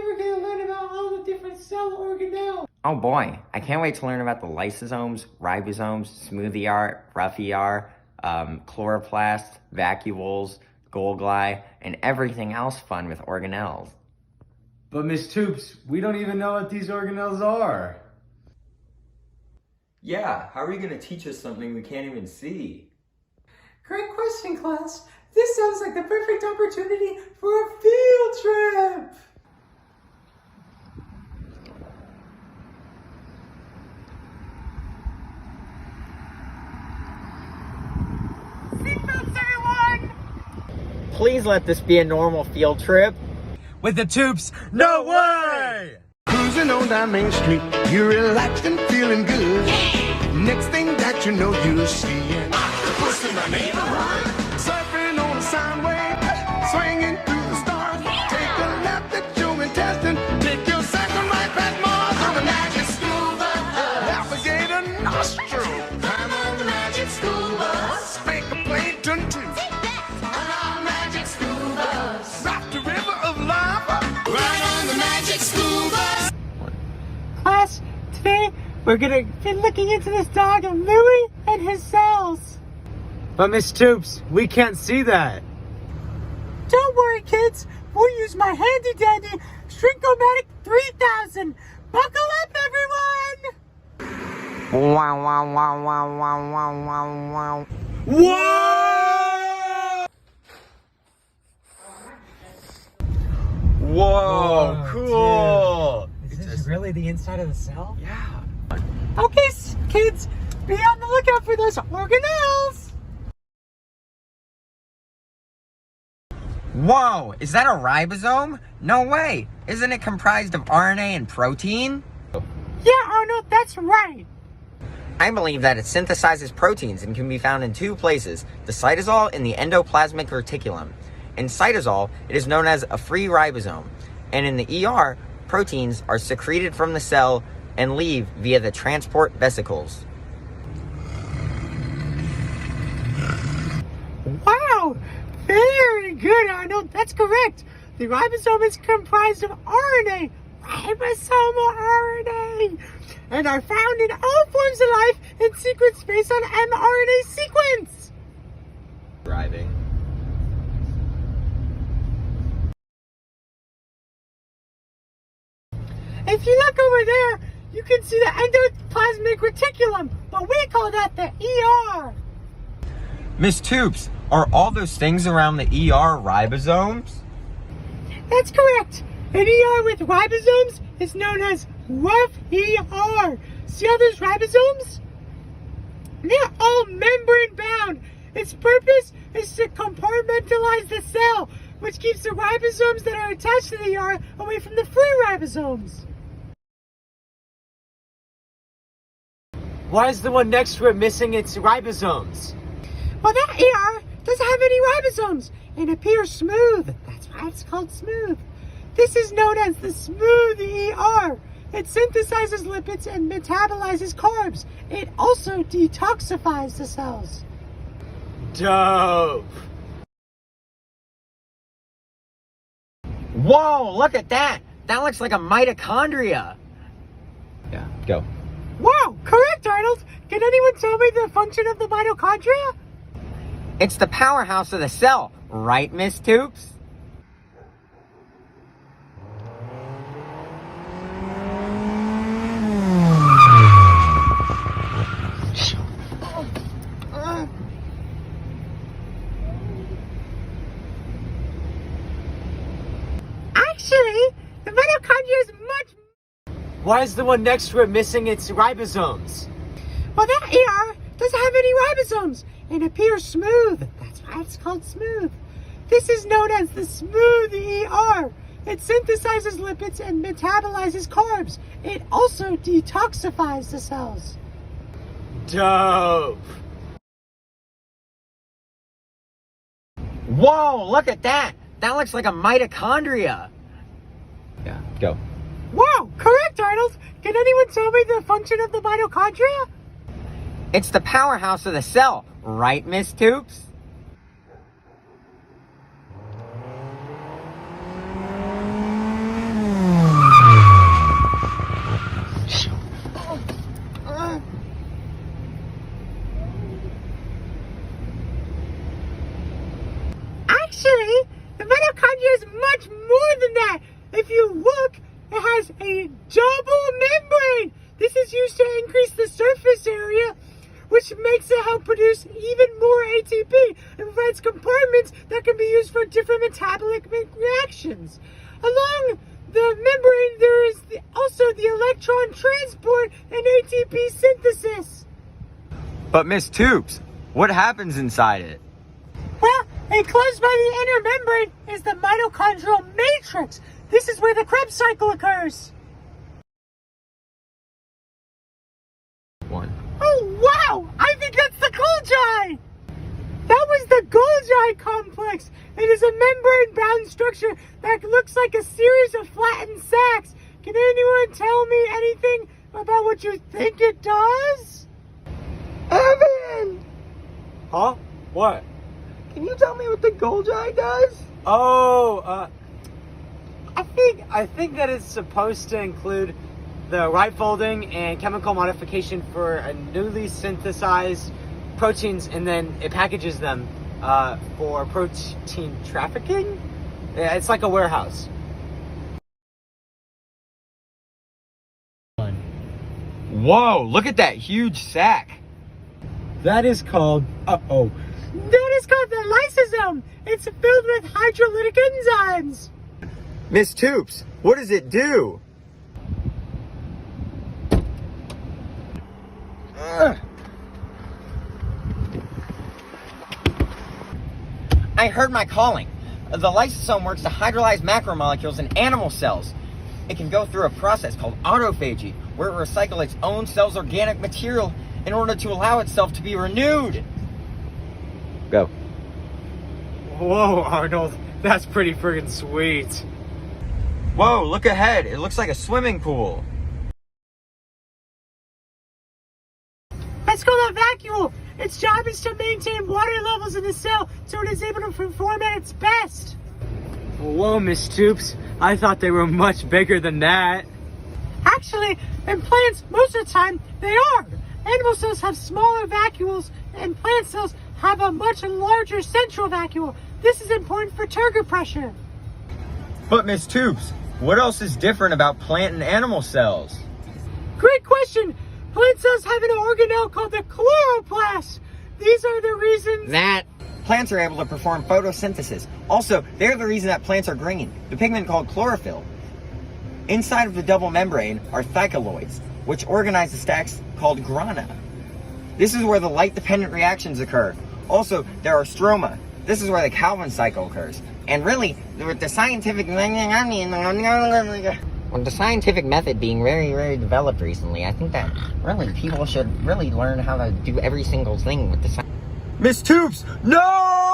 we're going to learn about all the different cell organelles. Oh boy, I can't wait to learn about the lysosomes, ribosomes, smooth ER, rough ER, chloroplasts, vacuoles, Golgi, and everything else fun with organelles. But Miss Toops, we don't even know what these organelles are. Yeah, how are you going to teach us something we can't even see? Great question, class. This sounds like the perfect opportunity for a field trip. Seatbelts, everyone! Please let this be a normal field trip. With the Toops, no way! Cruising on down Main Street, you're relaxed and feeling good. Next thing that you know, you're seeing octopus in the neighborhood. Surfing on a sound wave, swinging through the stars. Take a left at your intestine, take your second right past Mars on the magic school bus. Navigate a nostril, climb on the magic school bus. Spank a plankton too. On our magic school bus. Rock the river of life, right on the magic school bus. Class, today we're going to be looking into this dog of Louie and his cells. But Miss Toops, we can't see that. Don't worry, kids. We'll use my handy-dandy Shrinkomatic 3000. Buckle up, everyone! Wow, wow, wow, wow, wow, wow, wow, wow. Whoa! Whoa, cool! Is this really the inside of the cell? Yeah. Okay, kids, be on the lookout for those organelles. Whoa, is that a ribosome? No way! Isn't it comprised of RNA and protein? Yeah, Arnold, that's right. I believe that it synthesizes proteins and can be found in two places, the cytosol and the endoplasmic reticulum. In cytosol, it is known as a free ribosome, and in the ER, proteins are secreted from the cell and leave via the transport vesicles. Wow, very good, Arnold. That's correct. The ribosome is comprised of RNA, ribosomal RNA, and are found in all forms of life in sequence based on mRNA sequence. Driving. If you look over there, you can see the endoplasmic reticulum, but we call that the ER. Miss Toops, are all those things around the ER ribosomes? That's correct. An ER with ribosomes is known as rough ER. See all those ribosomes? They're all membrane bound. Its purpose is to compartmentalize the cell, which keeps the ribosomes that are attached to the ER away from the free ribosomes. Why is the one next to it missing its ribosomes? Well, that ER doesn't have any ribosomes and appears smooth. That's why it's called smooth. This is known as the smooth ER. It synthesizes lipids and metabolizes carbs. It also detoxifies the cells. Dope! Whoa, look at that! That looks like a mitochondria. Yeah, go. Wow, correct, Arnold. Can anyone tell me the function of the mitochondria? It's the powerhouse of the cell, right, Miss Toops? Actually, the mitochondria is much... Why is the one next to it missing its ribosomes? Well, that ER doesn't have any ribosomes and appears smooth. That's why it's called smooth. This is known as the smooth ER. It synthesizes lipids and metabolizes carbs. It also detoxifies the cells. Dope! Whoa, look at that! That looks like a mitochondria. Yeah, go. Wow, correct, Arnold. Can anyone tell me the function of the mitochondria? It's the powerhouse of the cell, right, Miss Toops? is much more than that. If you look, it has a double membrane. This is used to increase the surface area, which makes it help produce even more ATP and provides compartments that can be used for different metabolic reactions. Along the membrane, there is also the electron transport and ATP synthesis. But Miss Tubes, what happens inside it? Well, enclosed by the inner membrane is the mitochondrial matrix. This is where the Krebs cycle occurs. One. Oh, wow! I think that's the Golgi! That was the Golgi complex. It is a membrane-bound structure that looks like a series of flattened sacs. Can anyone tell me anything about what you think it does? Evan! Huh? What? Can you tell me what the Golgi does? Oh, I think that it's supposed to include the right folding and chemical modification for a newly synthesized proteins, and then it packages them for protein trafficking. Yeah, it's like a warehouse. Whoa, look at that huge sac. That is called That is called the lysosome. It's filled with hydrolytic enzymes. Miss Tubes, what does it do? I heard my calling. The lysosome works to hydrolyze macromolecules in animal cells. It can go through a process called autophagy, where it recycles its own cell's organic material in order to allow itself to be renewed. Go. Whoa, Arnold, that's pretty friggin' sweet. Whoa, look ahead. It looks like a swimming pool. Let's call that vacuole. Its job is to maintain water levels in the cell so it is able to perform at its best. Whoa, Miss Tubes, I thought they were much bigger than that. Actually, in plants, most of the time, they are. Animal cells have smaller vacuoles, and plant cells have a much larger central vacuole. This is important for turgor pressure. But Miss Tubes, what else is different about plant and animal cells? Great question. Plant cells have an organelle called the chloroplast. These are the reasons That plants are able to perform photosynthesis. Also, they're the reason that plants are green. The pigment called chlorophyll. Inside of the double membrane are thylakoids, which organize the stacks called grana. This is where the light-dependent reactions occur. Also, there are stroma. This is where the Calvin cycle occurs. And really, with the scientific method being very, very developed recently, I think that really people should really learn how to do every single thing with the science. Miss Tubes, no!